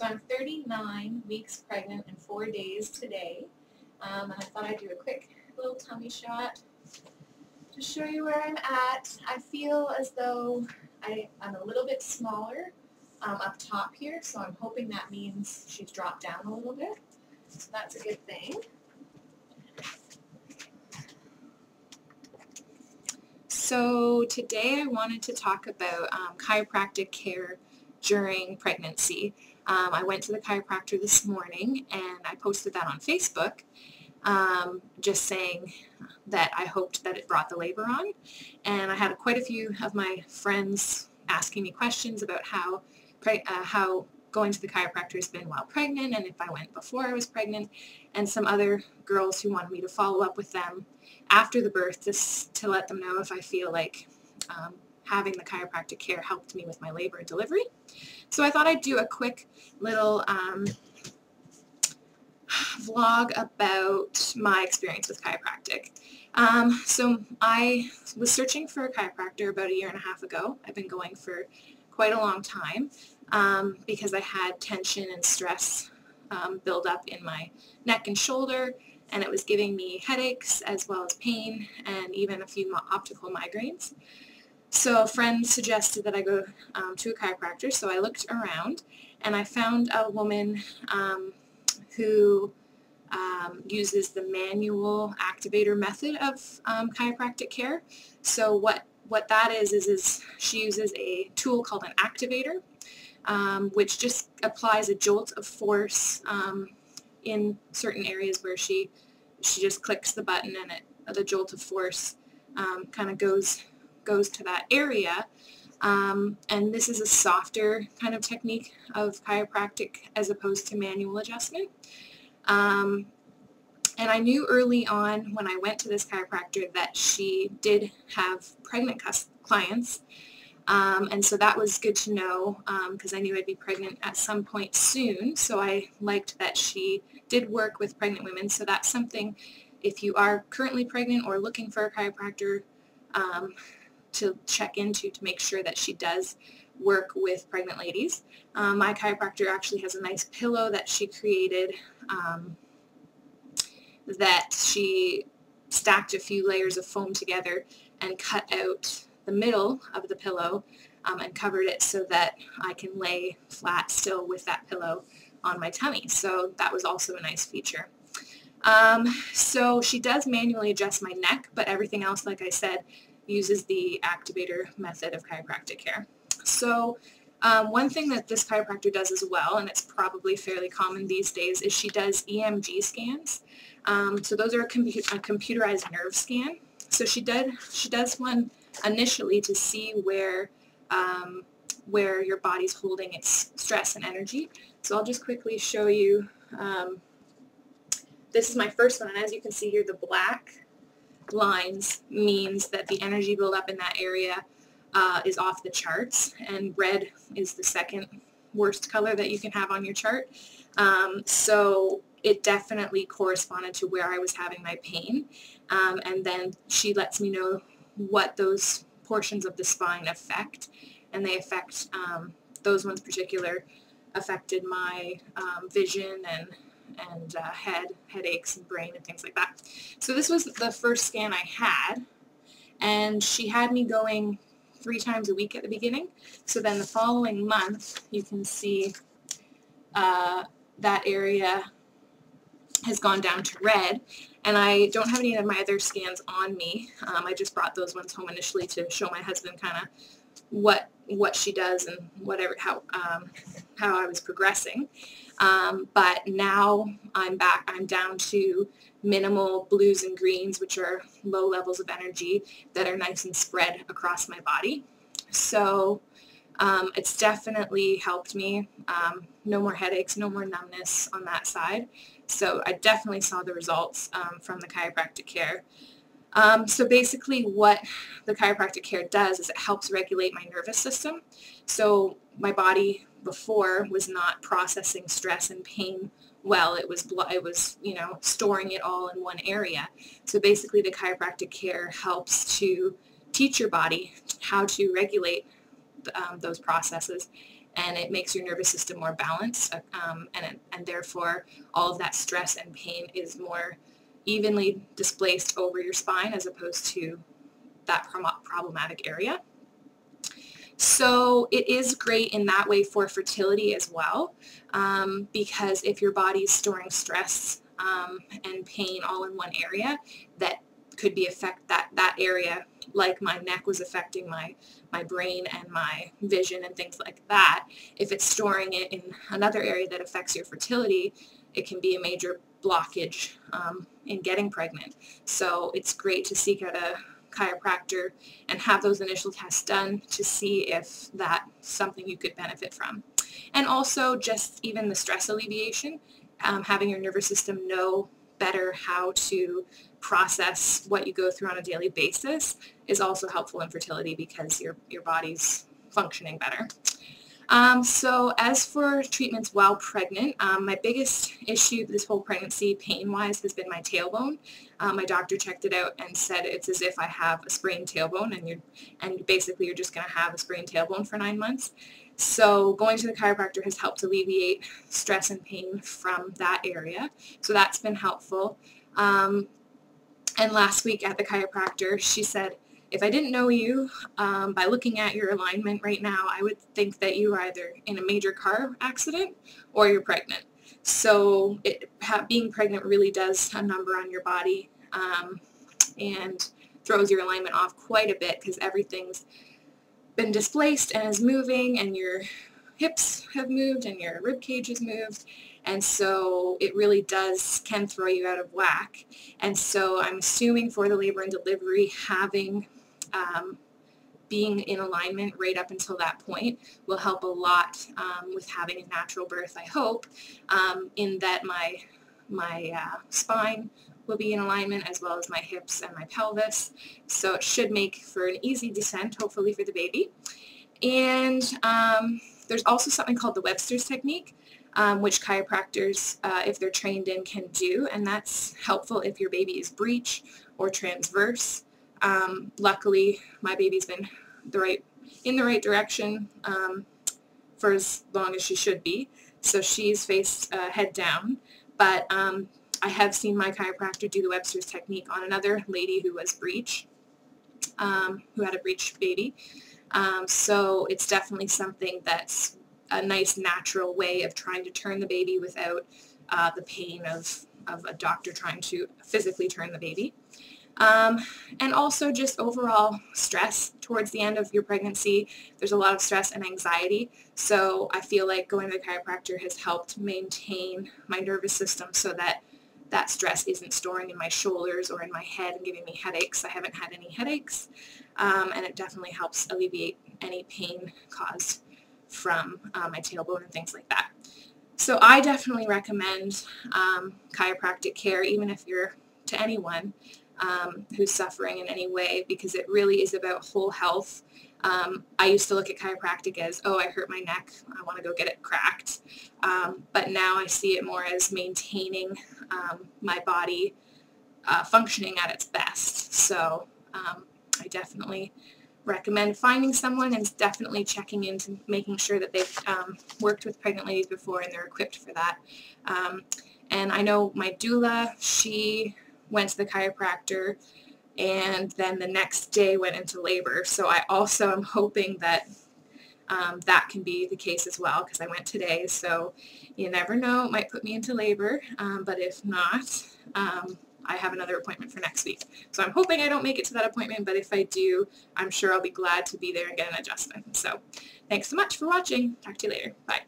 So I'm 39 weeks pregnant and 4 days today, and I thought I'd do a quick little tummy shot to show you where I'm at. I feel as though I'm a little bit smaller up top here, so I'm hoping that means she's dropped down a little bit. So that's a good thing. So today I wanted to talk about chiropractic care during pregnancy. I went to the chiropractor this morning and I posted that on Facebook, just saying that I hoped that it brought the labor on. And I had quite a few of my friends asking me questions about how going to the chiropractor has been while pregnant and if I went before I was pregnant, and some other girls who wanted me to follow up with them after the birth just to let them know if I feel like having the chiropractic care helped me with my labor and delivery. So I thought I'd do a quick little vlog about my experience with chiropractic. So I was searching for a chiropractor about 1.5 years ago. I've been going for quite a long time because I had tension and stress build up in my neck and shoulder, and it was giving me headaches as well as pain and even a few optical migraines. So a friend suggested that I go to a chiropractor, so I looked around and I found a woman who uses the manual activator method of chiropractic care. So what that is she uses a tool called an activator, which just applies a jolt of force in certain areas where she just clicks the button and the jolt of force kind of goes to that area. And this is a softer kind of technique of chiropractic as opposed to manual adjustment. And I knew early on when I went to this chiropractor that she did have pregnant clients, and so that was good to know because I knew I'd be pregnant at some point soon. So I liked that she did work with pregnant women. So that's something, if you are currently pregnant or looking for a chiropractor, to check into to make sure that she does work with pregnant ladies. My chiropractor actually has a nice pillow that she created that she stacked a few layers of foam together and cut out the middle of the pillow and covered it so that I can lay flat still with that pillow on my tummy. So that was also a nice feature. So she does manually adjust my neck, but everything else, like I said, uses the activator method of chiropractic care. So one thing that this chiropractor does as well, and it's probably fairly common these days, is she does EMG scans. So those are a computerized nerve scan. So she does one initially to see where your body's holding its stress and energy. So I'll just quickly show you. This is my first one, and as you can see here, the black lines means that the energy buildup in that area is off the charts, and red is the second worst color that you can have on your chart. So it definitely corresponded to where I was having my pain, and then she lets me know what those portions of the spine affect, and they affect those ones particular affected my vision and headaches and brain and things like that. So this was the first scan I had, and she had me going 3 times a week at the beginning. So then the following month, you can see that area has gone down to red, and I don't have any of my other scans on me. I just brought those ones home initially to show my husband kind of what she does and how I was progressing. But now I'm down to minimal blues and greens, which are low levels of energy that are nice and spread across my body. So it's definitely helped me. No more headaches, no more numbness on that side. So I definitely saw the results from the chiropractic care. So basically what the chiropractic care does is it helps regulate my nervous system. So my body before was not processing stress and pain well. It was storing it all in one area. So basically the chiropractic care helps to teach your body how to regulate those processes, and it makes your nervous system more balanced, and therefore all of that stress and pain is more evenly displaced over your spine as opposed to that problematic area. So it is great in that way for fertility as well, because if your body's storing stress and pain all in one area, that could be affect that area, like my neck was affecting my brain and my vision and things like that. If it's storing it in another area that affects your fertility, it can be a major blockage in getting pregnant. So it's great to seek out a chiropractor and have those initial tests done to see if that's something you could benefit from. And also just even the stress alleviation, having your nervous system know better how to process what you go through on a daily basis is also helpful in fertility because your body's functioning better. So as for treatments while pregnant, my biggest issue this whole pregnancy pain-wise has been my tailbone. My doctor checked it out and said it's as if I have a sprained tailbone, and basically you're just going to have a sprained tailbone for 9 months. So going to the chiropractor has helped alleviate stress and pain from that area. So that's been helpful. And last week at the chiropractor, she said, if I didn't know you, by looking at your alignment right now, I would think that you are either in a major car accident or you're pregnant. So being pregnant really does a number on your body and throws your alignment off quite a bit because everything's been displaced and is moving, and your hips have moved and your rib cage has moved, and so it really can throw you out of whack. And so I'm assuming for the labor and delivery, having being in alignment right up until that point will help a lot with having a natural birth, I hope, in that my spine will be in alignment as well as my hips and my pelvis. So it should make for an easy descent, hopefully, for the baby. And there's also something called the Webster's technique, which chiropractors, if they're trained in, can do, and that's helpful if your baby is breech or transverse. Luckily, my baby's been in the right direction for as long as she should be, so she's faced head down. But I have seen my chiropractor do the Webster's technique on another lady who was breech, who had a breech baby. So it's definitely something that's a nice natural way of trying to turn the baby without the pain of a doctor trying to physically turn the baby. And also just overall stress towards the end of your pregnancy. There's a lot of stress and anxiety, so I feel like going to the chiropractor has helped maintain my nervous system so that that stress isn't storing in my shoulders or in my head and giving me headaches. I haven't had any headaches, and it definitely helps alleviate any pain caused from my tailbone and things like that. So I definitely recommend chiropractic care, even if you're to anyone who's suffering in any way, because it really is about whole health. I used to look at chiropractic as, oh, I hurt my neck, I want to go get it cracked. But now I see it more as maintaining my body functioning at its best. So I definitely recommend finding someone and definitely checking into making sure that they've worked with pregnant ladies before and they're equipped for that. And I know my doula, she went to the chiropractor and then the next day went into labor. So I also am hoping that that can be the case as well, because I went today. So you never know, it might put me into labor, but if not, I have another appointment for next week. So I'm hoping I don't make it to that appointment, but if I do, I'm sure I'll be glad to be there and get an adjustment. So thanks so much for watching. Talk to you later. Bye.